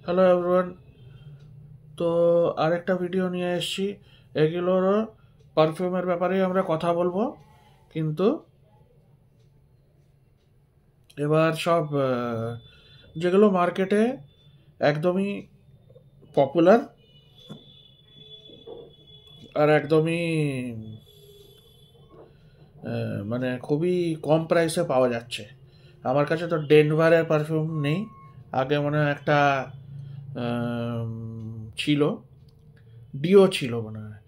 Hello everyone. তো আরেকটা video নিয়ে এসেছি। এগুলোরও পারফিউমের ব্যাপারেই আমরা কথা বলবো, কিন্তু এবার সব যেগুলো মার্কেটে একদমই পপুলার আর একদমই মানে খুবই কম প্রাইসে পাওয়া যাচ্ছে। আমার কাছে তো ডেনভারের পারফিউম নেই। আগে মনে হয় একটা আম, ছিল, ডিও ছিল মনে হয়।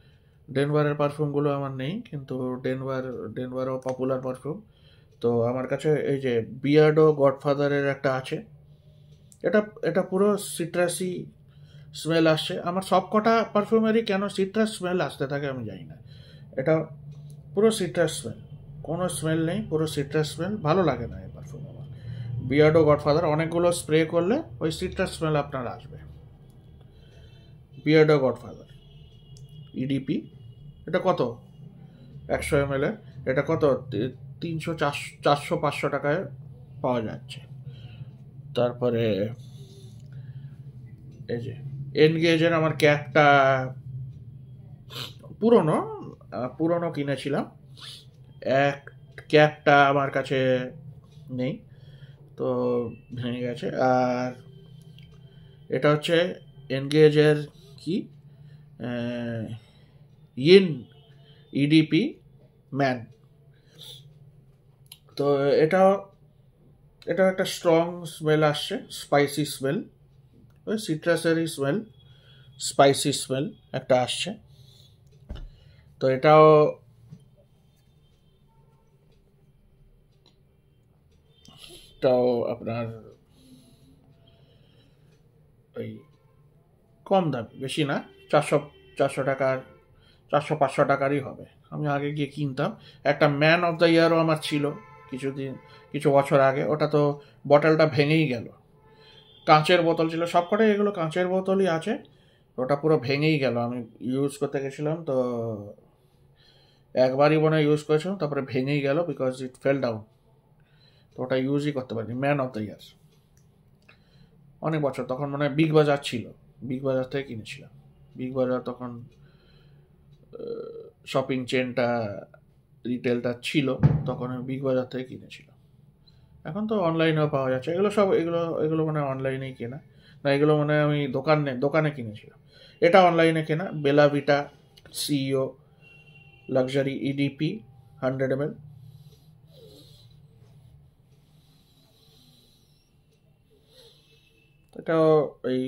ডেনভারের পারফিউমগুলো আমার নেই, কিন্তু ডেনভারও পপুলার পারফিউম। তো আমার কাছে এই যে বিয়ার্ডো গডফাদারের একটা আছে। এটা এটা পুরো সিট্রাসি স্মেল আসছে। আমার সব কটা পারফিউমেরই কেন সিট্রাস স্মেল আসতে থাকে আমি জানি না। এটা পুরো সিট্রাস স্মেল, কোনো স্মেল নেই, পুরো সিট্রাস স্মেল। ভালো লাগে না এই পারফিউম আমার। বিয়ার্ডো গডফাদার অনেকগুলো স্প্রে করলে ওই সিট্রাস স্মেল আপনার আসবে। বিয়ার্ডো গডফাদার ইডিপি, এটা কত? 100 ml এর। এটা কত? 300, 400, 500 টাকায় পাওয়া যাচ্ছে। তারপরে এই যে এনগেজের আমার ক্যাপটা পুরনো পুরনো কিনেছিলাম। এক ক্যাপটা আমার কাছে নেই, তো ভেঙে গেছে। আর এটা হচ্ছে এনগেজের কি ইন ইডিপি ম্যান। তো এটাও এটাও একটা স্ট্রং স্মেল আসছে, স্পাইসি স্মেল, ওই সিট্রাসেরই স্মেল, স্পাইসি স্মেল একটা আসছে। তো এটাও এটাও আপনার ওই কম দাম, বেশি না, 400 টাকার, 400-500 টাকারই হবে। আমি আগে গিয়ে কিনতাম। একটা ম্যান অফ দ্য ইয়ারও আমার ছিল কিছু বছর আগে। ওটা তো বটলটা ভেঙেই গেল। কাঁচের বোতল ছিল, সবকটাই এগুলো কাঁচের বোতলই আছে। ওটা পুরো ভেঙেই গেল। আমি ইউজ করতে গেছিলাম, তো একবারই মনে হয় ইউজ করেছিলাম, তারপরে ভেঙেই গেল বিকজ ইট ফেল ডাউন। তো ওটা ইউজই করতে পারিনি। ম্যান অফ দ্য ইয়ার অনেক বছর, তখন মনে হয় বিগ বাজার ছিল, বিগ বাজার থেকে কিনেছিলাম। বিগ বাজার তখন শপিং চেনটা, রিটেলটা ছিল, তখন আমি বিগ বাজার থেকে কিনেছিলাম। এখন তো অনলাইনেও পাওয়া যাচ্ছে। এগুলো মানে অনলাইনেই কেনা, না এগুলো মানে আমি দোকানে কিনেছিলাম। এটা অনলাইনে কেনা। বেলা ভিটা সিইও লাক্সারি ইডিপি 100 ml। এটাও এই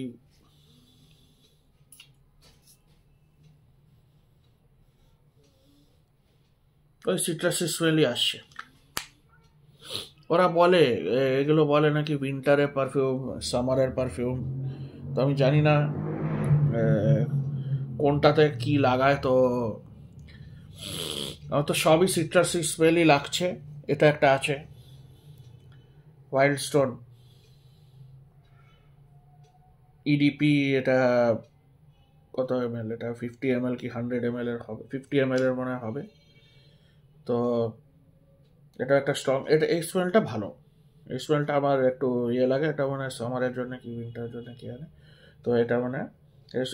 ওই সিট্রাসি স্মেলই আসছে। ওরা বলে এগুলো বলে নাকি উইন্টারের পারফিউম, সামারের পারফিউম। তো আমি জানি না কোনটাতে কি লাগায়। তো আমার তো সবই সিট্রাসি স্মেলই লাগছে। এটা একটা আছে ওয়াইল্ড স্টোন ইডিপি। এটা কত ml? এটা 50 ml কি 100 ml এর হবে? 50 ml এর মনে হয় হবে। তো এটা একটা স্ট্রং, এটা এই স্মেলটা ভালো। এই স্মেলটা আমার একটু ইয়ে লাগে। এটা মানে সামারের জন্য কি উইন্টারের জন্য কি জানে। তো এটা মানে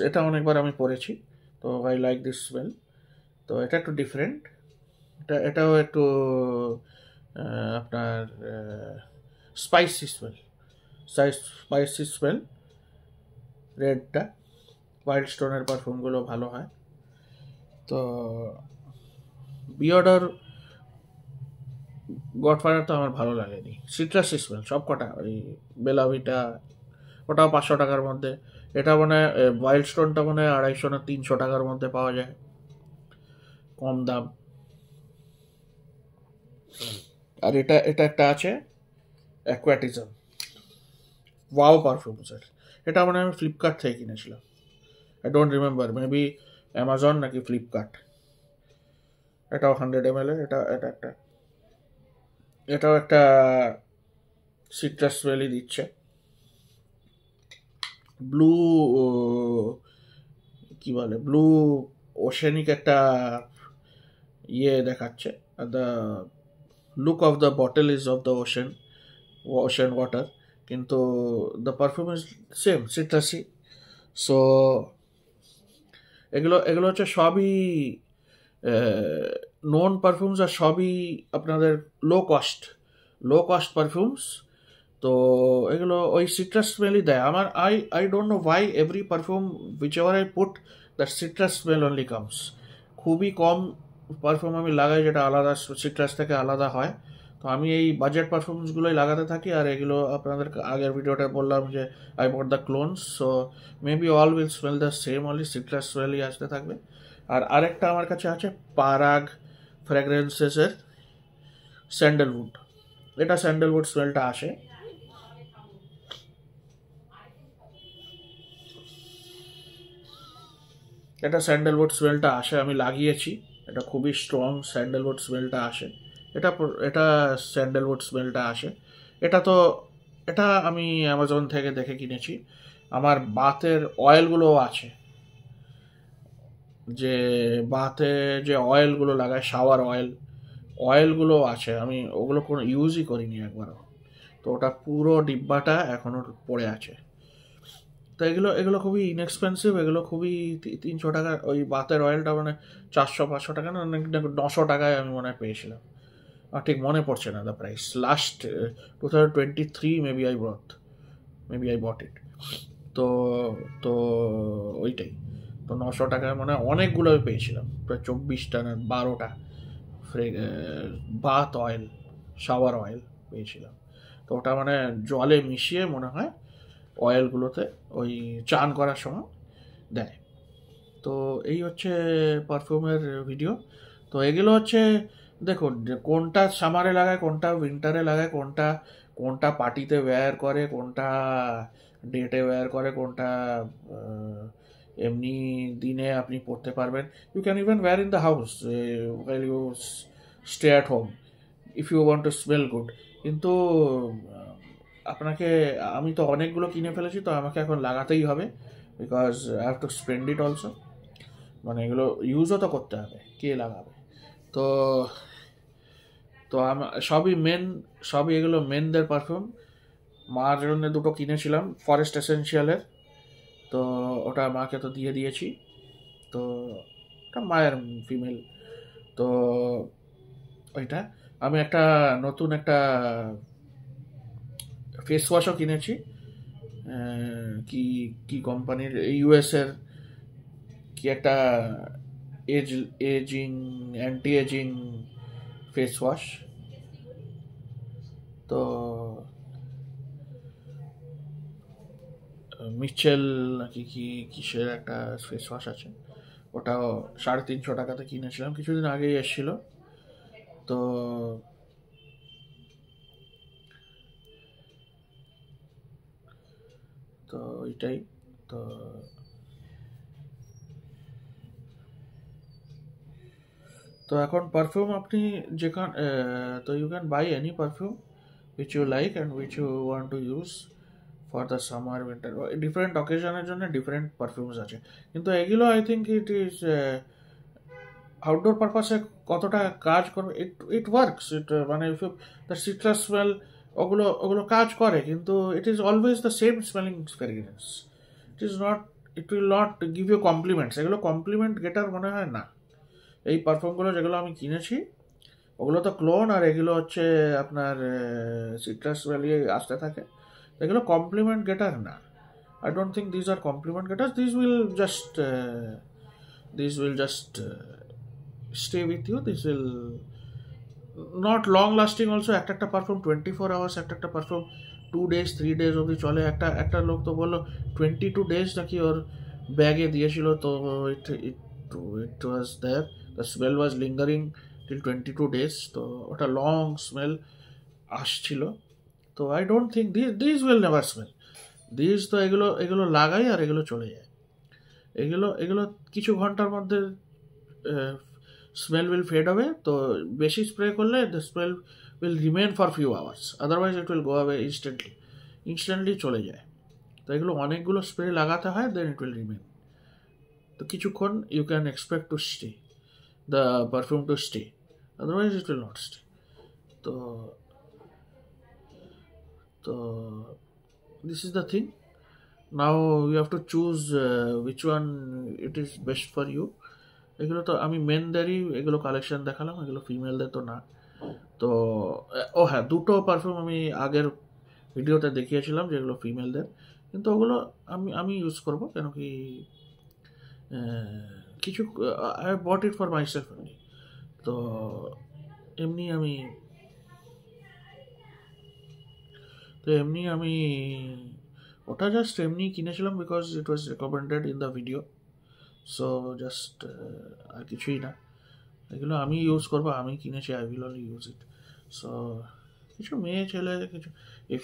এটা অনেকবার আমি পরেছি। তো আই লাইক দিস স্মেল। তো এটা একটু ডিফারেন্ট। এটাও একটু আপনার স্পাইসি স্মেল, স্পাইসি স্মেল। রেডটা ওয়াইল্ড স্টোনের পারফিউমগুলো ভালো হয়। তো বিয়র্ডার গডফাদার তো আমার ভালো লাগেনি। সিট্রাসি স্মেল সব কটা। ওই বেলাভিটা ওটাও 500 টাকার মধ্যে। এটা মানে ওয়াইল্ড স্টোনটা মানে 250 না 300 টাকার মধ্যে পাওয়া যায়, কম দাম। আর এটা এটা একটা আছে অ্যাকোয়াটিজম, ওয়াও পারফিউমসের। এটা মানে আমি ফ্লিপকার্ট থেকে কিনেছিলাম। I don't remember, maybe Amazon নাকি ফ্লিপকার্ট। এটাও 100 ml এর। এটাও একটা সিট্রাস স্মেলই দিচ্ছে। ব্লু কি বলে, ব্লু ওশেনিক একটা ইয়ে দেখাচ্ছে। The look of the bottle is of the ocean water. কিন্তু the perfume is same citrusy. So এগুলো এগুলো হচ্ছে সবই নোন পারফিউমস, আর সবই আপনাদের লো কস্ট পারফিউমস। তো এগুলো ওই সিট্রাস স্মেলই দেয় আমার। I don't know Y every perfume which ever I put that citrus smell only comes. খুবই কম পারফিউম আমি লাগাই যেটা আলাদা সিট্রাস থেকে আলাদা হয়। তো আমি এই বাজেট পারফিউমসগুলোই লাগাতে থাকি। আর এগুলো আপনাদের আগের ভিডিওটা বললাম যে I bought the clones, so maybe all will smell the same, only citrus স্মেলই আসতে থাকবে। আর আরেকটা আমার কাছে আছে পারাগ ফ্র্যাগ্রেন্সেসের স্যান্ডেলউড। এটা স্যান্ডেলউড স্মেলটা আসে। এটা স্যান্ডেলউড স্মেলটা আসে, আমি লাগিয়েছি। এটা খুবই স্ট্রং স্যান্ডেলউড স্মেলটা আসে। এটা স্যান্ডেলউড স্মেলটা আসে। এটা তো এটা আমি অ্যামাজন থেকে দেখে কিনেছি। আমার বাথের অয়েলগুলো আছে, যে বাথে যে অয়েলগুলো লাগায় শাওয়ার অয়েলগুলো আছে, আমি ওগুলো কোনো ইউজই করিনি একবারও। তো ওটা পুরো ডিব্বাটা এখনও পড়ে আছে। তো এগুলো এগুলো খুবই ইনএক্সপেন্সিভ, এগুলো খুবই 300 টাকা। ওই বাতের অয়েলটা মানে 400-500 টাকা না, 900 টাকায় আমি মনে হয় পেয়েছিলাম। আর ঠিক মনে পড়ছে না the price. Last 2023 maybe I bought it. তো তো ওইটাই। তো 900 টাকায় মানে অনেকগুলো আমি পেয়েছিলাম, প্রায় 24টা না 12টা বাথ অয়েল, শাওয়ার অয়েল পেয়েছিলাম। তো ওটা মানে জলে মিশিয়ে মনে হয় অয়েলগুলোতে ওই চান করার সময় দেয়। তো এই হচ্ছে পারফিউমের ভিডিও। তো এগুলো হচ্ছে দেখুন যে কোনটা সামারে লাগায়, কোনটা উইন্টারে লাগায়, কোনটা কোনটা পার্টিতে ওয়্যার করে, কোনটা ডেটে ওয়্যার করে, কোনটা এমনি দিনে আপনি পরতে পারবেন। You can even wear in the house well you stay at home if you want to smell good. কিন্তু আপনাকে, আমি তো অনেকগুলো কিনে ফেলেছি, তো আমাকে এখন লাগাতেই হবে, because I have to spend it also. মানে এগুলো ইউজও তো করতে হবে, কে লাগাবে। তো তো সবই এগুলো মেনদের পারফিউম। মার জন্য দুটো কিনেছিলাম ফরেস্ট এসেন্সিয়ালের, তো ওটা মাকে তো দিয়ে দিয়েছি। তো ওটা মায়ের ফিমেল। তো ওইটা আমি একটা নতুন একটা ফেস ওয়াশও কিনেছি। কি কি কোম্পানির, ইউএসের কি একটা অ্যান্টি এজিং ফেস ওয়াশ। তো মিচেল নাকি কি কিসের একটা ফেস ওয়াশ আছে, ওটাও 350 টাকাতে কিনেছিলাম, কিছুদিন আগেই এসেছিল। তো তো ওইটাই। তো তো এখন পারফিউম আপনি যেখান তো you can buy any perfume which you like and which you want to use for the summer winter, different অকেশনের জন্য ডিফারেন্ট পারফিউমস আছে। কিন্তু এগুলো I think it is outdoor পারপাসে কতটা কাজ করবে, ইট ওয়ার্কস। মানে দ্য সিট্রাস স্মেল, ওগুলো ওগুলো কাজ করে, কিন্তু it is always the same smelling fragrance. It is not, it will not give you compliments. এগুলো কমপ্লিমেন্ট গেটার মনে হয় না। এই পারফিউমগুলো যেগুলো আমি কিনেছি ওগুলো তো ক্লোন, আর এগুলো হচ্ছে আপনার সিট্রাস ভ্যালি আসতে থাকে। এগুলো কমপ্লিমেন্ট গেটার না। I don't think these are compliment getter. This will just stay with you. This will not long lasting also. একটা পারফিউম 24 আওয়ার্স, একটা পারফিউম 2 days 3 days অবধি চলে। একটা লোক তো বললো 22 days নাকি ওর ব্যাগে দিয়েছিল। তো it was there, the smell was lingering till 22 days। তো ওটা লং স্মেল আসছিল। তো I don't think this will never smell. তো এগুলো এগুলো লাগাই আর এগুলো চলে যায়। এগুলো এগুলো কিছু ঘন্টার মধ্যে স্মেল উইল ফেড হবে। তো বেশি স্প্রে করলে the smell will remain for few hours, otherwise it will go away instantly চলে যায়। তো এগুলো অনেকগুলো স্প্রে লাগাতে হয়, দেন ইট উইল রিমেন। তো কিছুক্ষণ you can expect to stay the perfume to stay, otherwise it will not stay। তো তো this is the thing. Now you have to choose which one it is best for you. এগুলো তো আমি মেনদেরই এগুলো collection দেখালাম, এগুলো ফিমেলদের তো না। তো ও হ্যাঁ, দুটো পারফিউম আমি আগের ভিডিওতে দেখিয়েছিলাম যেগুলো ফিমেলদের, কিন্তু ওগুলো আমি আমি ইউজ করবো, কেন কি কিছু I bought it for myself only. তো এমনি আমি আমি ওটা জাস্ট এমনি কিনেছিলাম because it was recommended in the video. So just আর কিছুই না, এগুলো আমি ইউজ করবো, আমি কিনেছি, I will only use it. সো কিছু মেয়ে ছেলে কিছু ইফ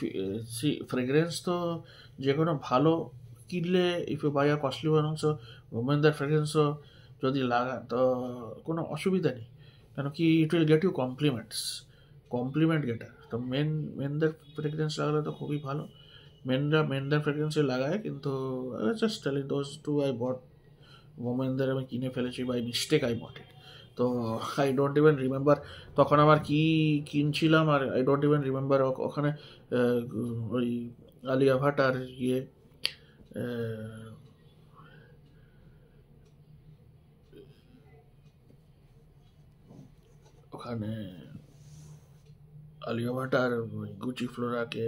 সি ফ্রেগরেন্স তো যে কোনো ভালো কিনলে, if you buy a costly one also, ওমেনদের ফ্রেগরেন্সও যদি লাগা তো কোনো অসুবিধা নেই, কেন কি it will get you compliment getter. তো মেনদের ফ্রেগরেন্স লাগালে তো খুবই ভালো, মেনদের ফ্রেগরেন্সই লাগায়, কিন্তু just telling those two I bought, ওমেনদের আমি কিনে ফেলেছি, by mistake I bought it. তো আই ডোন্ট ইভেন রিমেম্বার তখন আমার কি কিনছিলাম, আর আই ডোন্ট ইভেন রিমেম্বার ওখানে ওই আলিয়া ভাট আর ইয়ে ওখানে আলিয়া ভাট আর গুচি ফ্লোরাকে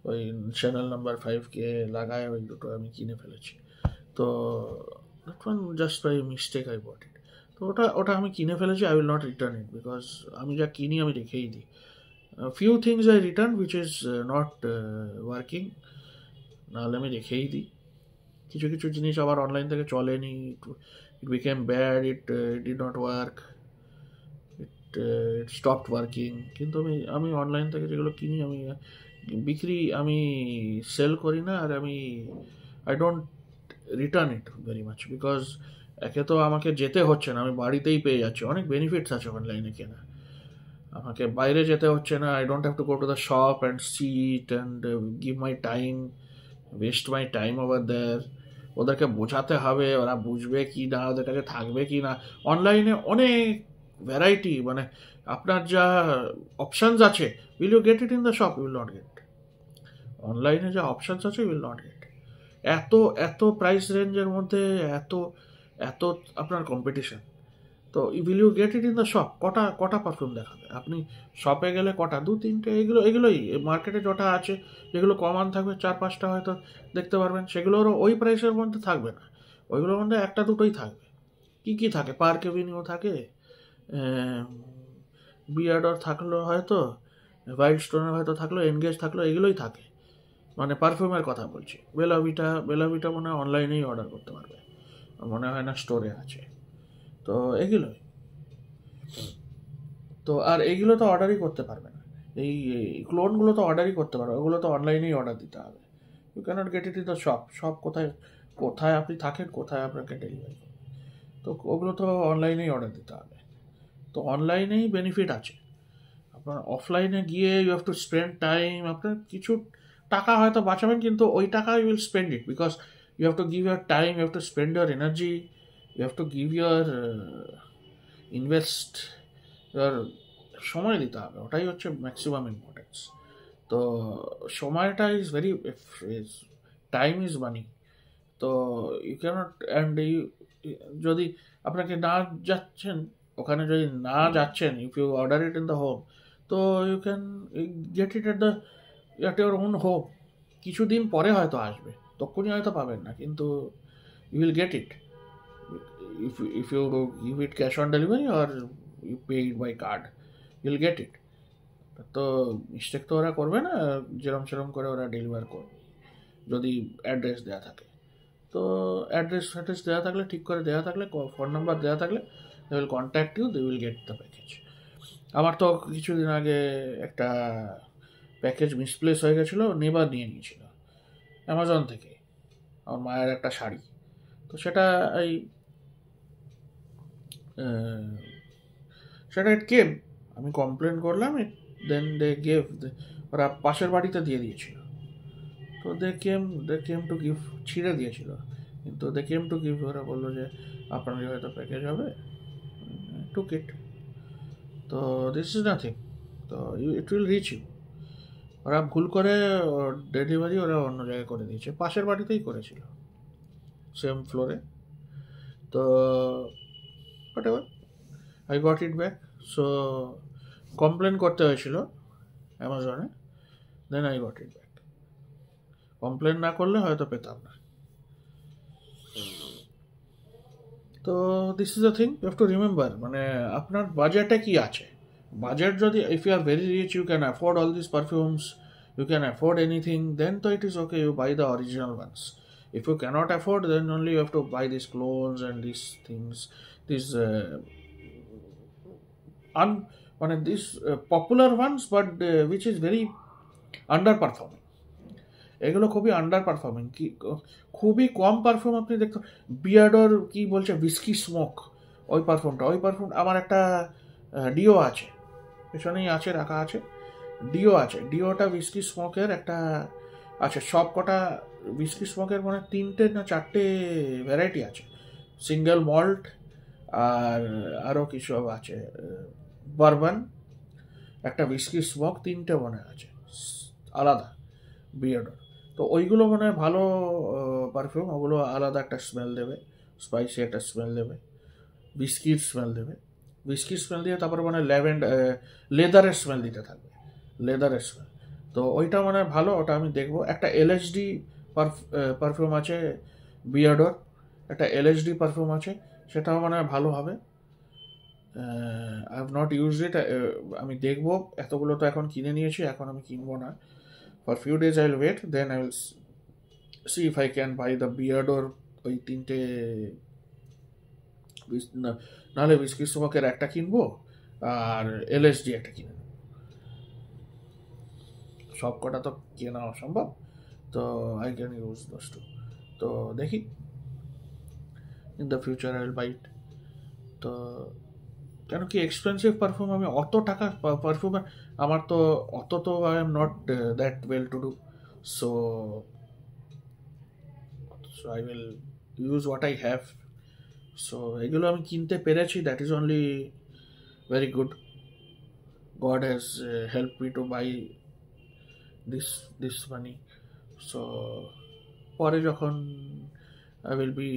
ওই চ্যানেল নাম্বার 5কে লাগায়, ওই দুটো আমি কিনে ফেলেছি। তো that one just by mistake I bought it. তো ওটা আমি কিনে ফেলেছি, I will not return it, because আমি যা কিনি আমি রেখেই দিই। Few things I return which is not working, নাহলে আমি রেখেই দিই। কিছু কিছু জিনিস আবার অনলাইন থেকে চলেনি, ইট became bad, it did not work, it stopped working. কিন্তু আমি অনলাইন থেকে যেগুলো কিনি আমি আমি সেল করি না, আর I don't return it very much, because একে তো আমাকে যেতে হচ্ছে না, আমি বাড়িতেই পেয়ে যাচ্ছি। অনেক বেনিফিটস আছে অনলাইনে কেনা, আমাকে বাইরে যেতে হচ্ছে না, I don't have to go to the shop and sit and give my time, waste my time over there. ওদেরকে বোঝাতে হবে, ওরা বুঝবে কি না, ওদের কাছে থাকবে কি না। অনলাইনে অনেক ভ্যারাইটি, মানে আপনার যা অপশানস আছে, will you get it in the shop? You will not get. অনলাইনে যা অপশানস আছে উইল নট গেট। এত প্রাইস রেঞ্জের মধ্যে এত এত আপনার কম্পিটিশন, তো will you get it in the shop? কটা পারফিউম দেখাবে আপনি শপে গেলে? কটা, 2-3টে, এগুলোই মার্কেটে যটা আছে, যেগুলো কমন থাকবে 4-5টা হয়তো দেখতে পারবেন, সেগুলোরও ওই প্রাইসের মধ্যে থাকবে না, ওইগুলোর মধ্যে 1-2টোই থাকবে। কি থাকে, পার্ক এভিনিউ থাকে, বিয়ার্ডর থাকলো হয়তো, ওয়াইল্ড স্টোনের হয়তো থাকলো, এনগেজ থাকলো, এগুলোই থাকে। মানে পারফিউমের কথা বলছি। বেলাভিটা মনে হয় অনলাইনেই অর্ডার করতে পারবে, মনে হয় না স্টোরে আছে। তো এগুলোই তো, আর এইগুলো তো অর্ডারই করতে পারবে না, এই ক্লোনগুলো তো অর্ডারই করতে পারবে, ওগুলো তো অনলাইনেই অর্ডার দিতে হবে। You can't get it in the shop কোথায় আপনি থাকেন, কোথায় আপনাকে ডেলিভারি করবে, তো ওগুলো তো অনলাইনেই অর্ডার দিতে হবে। তো অনলাইনেই বেনিফিট আছে, আপনার অফলাইনে গিয়ে you have to spend time, আপনার কিছু টাকা হয়তো বাঁচাবেন, কিন্তু ওই টাকা you will spend it, because you have to give your time, you have to spend your energy, you have to give your invest your, সময় দিতে হবে, ওটাই হচ্ছে ম্যাক্সিমাম ইম্পর্টেন্স। তো সময়টা is very, time is money. তো you cannot, and যদি আপনাকে না যাচ্ছেন ওখানে, যদি না যাচ্ছেন, if you order it in the home, তো you can get it at your own home. কিছুদিন পরে হয়তো আসবে, তখনই হয়তো পাবেন না, কিন্তু you will get it if you give it cash on delivery or you pay it by card, you'll get it. তো মিস্টেক তো ওরা করবে না, যেরম করে ওরা ডেলিভার করবে, যদি অ্যাড্রেস দেওয়া থাকে। তো অ্যাড্রেস দেওয়া থাকলে, ঠিক করে দেওয়া থাকলে, ফোন নাম্বার দেওয়া থাকলে, they will contact you, they will get the package. আমার তো কিছুদিন আগে একটা প্যাকেজ মিসপ্লেস হয়ে গেছিলো, নেবার নিয়ে নিয়েছিল অ্যামাজন থেকে, আমার মায়ের একটা শাড়ি। তো সেটা ইট কেম, আমি কমপ্লেন করলাম, দেন দে গেভ, ওরা পাশের বাড়িতে দিয়ে দিয়েছিল। তো দে কেম টু গিভ, ছিঁড়ে দিয়েছিল, কিন্তু দে কেম টু গিভ, ওরা বললো যে আপনার হয়তো প্যাকেজ হবে, টুক ইট। তো দিস ইজ নাথিং, তো ইট উইল রিচ ইউ। ওরা ভুল করে ডেলিভারি ওরা অন্য জায়গায় করে দিয়েছে, পাশের বাড়িতেই করেছিল, সেম ফ্লোরে। তো whatever, I got it back. So complain করতে হয়েছিল অ্যামাজনে, then I got it back. Complain না করলে হয়তো পেতাম না। তো this is the thing, you have to remember, মানে আপনার বাজেটে কি আছে। বাজেট যদি, if you are very rich, you can afford all this perfumes, you can afford anything, then though it is okay, you buy the original ones. If you cannot afford, then only you have to buy these clones and these things, these these popular ones, but which is very underperforming. এগুলো খুবই under performing, কি খুবই কম perform আপনি দেখতে। বিয়ার্ডোর কি বলছে, whisky smoke, ওই perform আমার একটা ডিও আছে, পেছনেই আছে, রাখা আছে, ডিও আছে। ডিওটা উইস্কি স্মোকের একটা আছে, সব কটা উইস্কি স্মোকের মানে 3টে না 4টে ভ্যারাইটি আছে, সিঙ্গেল মল্ট আর আরও কিছু আছে, বারবান, একটা উইস্কি স্মোক, 3টে মনে আছে আলাদা বিয়ার্ডোর। তো ওইগুলো মানে ভালো পারফিউম, ওগুলো আলাদা একটা স্মেল দেবে, স্পাইসি একটা স্মেল দেবে, উইস্কির স্মেল দেবে, উইস্কির স্মেল দিয়ে তারপরে মানে লেদারের স্মেল দিতে থাকবে, লেদারের স্মেল। তো ওইটা মানে ভালো, ওটা আমি দেখবো। একটা এলএসডি পারফিউম আছে বিয়ার্ডোর, একটা এলএসডি পারফিউম আছে, সেটাও মানে ভালো হবে। I have not use it, আমি দেখবো। এতগুলো তো এখন কিনে নিয়েছি, এখন আমি কিনবো না। For few days I'll wait, then I will see if I can buy the Beardour ওই 3টে, নাহলে উইস্কি স্মোকের একটা কিনবো আর এলএসডি একটা কিনে নেবো। সব কটা তো কেনা অসম্ভব, তো I can use those two. তো দেখি, in the future I will buy it. তো কেন কি এক্সপেন্সিভ পারফিউম, আমি অত টাকা পারফিউম আমার তো অত তো I am not that well to do, so I will use what I have. So এগুলো আমি কিনতে পেরেছি, that is only very good. God has help me to buy this money. So পরে যখন I will be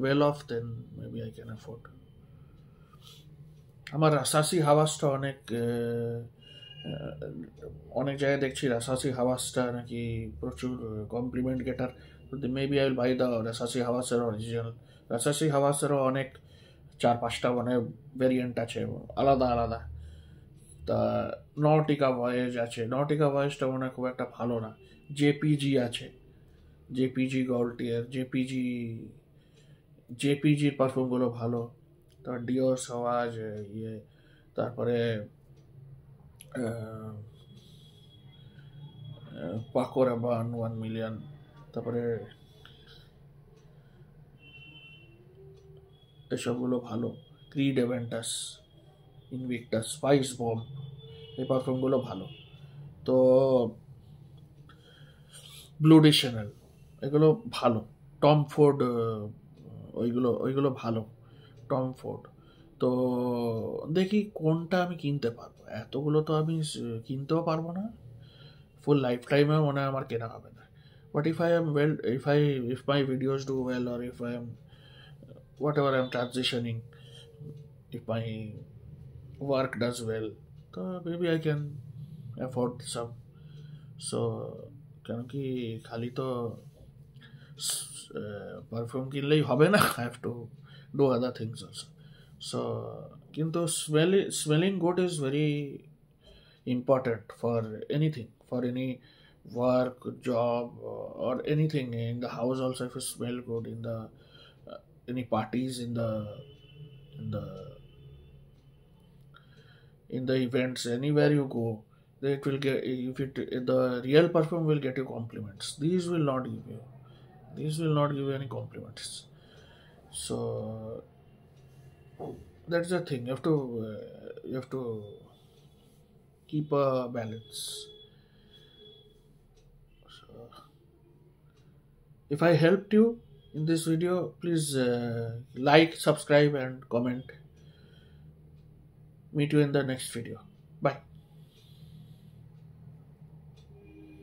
well off, then maybe I can afford. আমার Rasasi হাওয়াসটা অনেক জায়গায় দেখছি, রাসাসি হাওয়াসটা নাকি প্রচুর compliment getter. Maybe I will buy the Rasasi হাওয়াসের অরিজিনাল। রাসাসি হাওয়াসেরও অনেক 4-5টা মানে ভেরিয়েন্ট আছে আলাদা আলাদা। তা নটিকা ভয়েজ আছে, নটিকা ভয়েজটা মনে হয় খুব একটা ভালো না। জেপিজি আছে, জেপিজি গল্টিয়ার, জেপিজির পারফিউমগুলো ভালো। তারপর ডিওর সওয়াজ, তারপরে পাকো রাবান 1 মিলিয়ন, তারপরে এসবগুলো ভালো। ক্রিড এভেন্টাস, ইনভিক্টাস, স্পাইস বম, এই পারফিউমগুলো ভালো। তো ব্লুডি শ্যানেল, এগুলো ভালো। টম ফোর্ড, ওইগুলো ভালো, টম ফোর্ড। তো দেখি কোনটা আমি কিনতে পারবো। এতগুলো তো আমি কিনতেও পারবো না, ফুল লাইফ টাইমেও মনে হয় আমার কেনা হবে না। But if I am well, if my videos do well, or if I am whatever I'm transitioning, if my work does well, so maybe I can afford some. So কেন কি খালি তো পারফিউম কিনলেই হবে না, I have to do other things also. So কিন্তু smelling good is very important for anything, for any work, job, or anything in the house also. If you smell good in the any parties, in the events, anywhere you go, it will get, the real perfume will get you compliments. These will not give you any compliments. So that's the thing, you have to keep a balance. So if I helped you in this video, please like, subscribe and comment. Meet you in the next video. Bye.